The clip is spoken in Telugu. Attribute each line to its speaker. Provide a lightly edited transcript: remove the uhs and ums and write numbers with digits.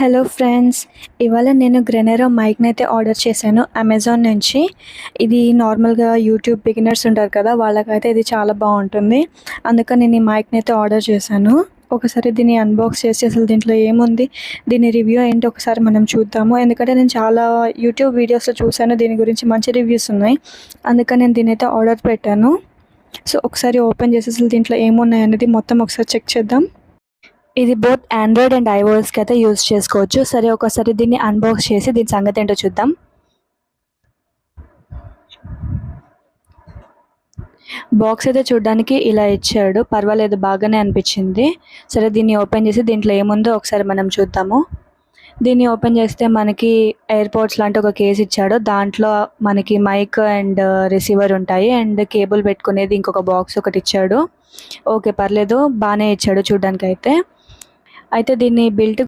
Speaker 1: హలో ఫ్రెండ్స్, ఇవాళ నేను గ్రెనెరో మైక్ని అయితే ఆర్డర్ చేశాను అమెజాన్ నుంచి. ఇది నార్మల్గా యూట్యూబ్ బిగినర్స్ ఉంటారు కదా, వాళ్ళకైతే ఇది చాలా బాగుంటుంది. అందుకని నేను ఈ మైక్ని అయితే ఆర్డర్ చేశాను. ఒకసారి దీన్ని అన్బాక్స్ చేసి అసలు దీంట్లో ఏముంది, దీని రివ్యూ ఏంటి ఒకసారి మనం చూద్దాము. ఎందుకంటే నేను చాలా యూట్యూబ్ వీడియోస్లో చూశాను, దీని గురించి మంచి రివ్యూస్ ఉన్నాయి. అందుకని నేను దీని అయితే ఆర్డర్ పెట్టాను. సో ఒకసారి ఓపెన్ చేసి అసలు దీంట్లో ఏమున్నాయి అనేది మొత్తం ఒకసారి చెక్ చేద్దాం. ఇది బోత్ ఆండ్రాయిడ్ అండ్ ఐఓఎస్కి అయితే యూజ్ చేసుకోవచ్చు. సరే ఒకసారి దీన్ని అన్బాక్స్ చేసి దీని సంగతి ఏంటో చూద్దాం. బాక్స్ అయితే చూడడానికి ఇలా ఇచ్చాడు, పర్వాలేదు, బాగానే అనిపించింది. సరే దీన్ని ఓపెన్ చేసి దీంట్లో ఏముందో ఒకసారి మనం చూద్దాము. దీన్ని ఓపెన్ చేస్తే మనకి ఎయిర్పోర్ట్స్ లాంటి ఒక కేస్ ఇచ్చాడు. దాంట్లో మనకి మైక్ అండ్ రిసీవర్ ఉంటాయి, అండ్ కేబుల్ పెట్టుకునేది ఇంకొక బాక్స్ ఒకటి ఇచ్చాడు. ఓకే, పర్లేదు, బాగానే ఇచ్చాడు చూడడానికి అయితే దీన్ని బిల్ట్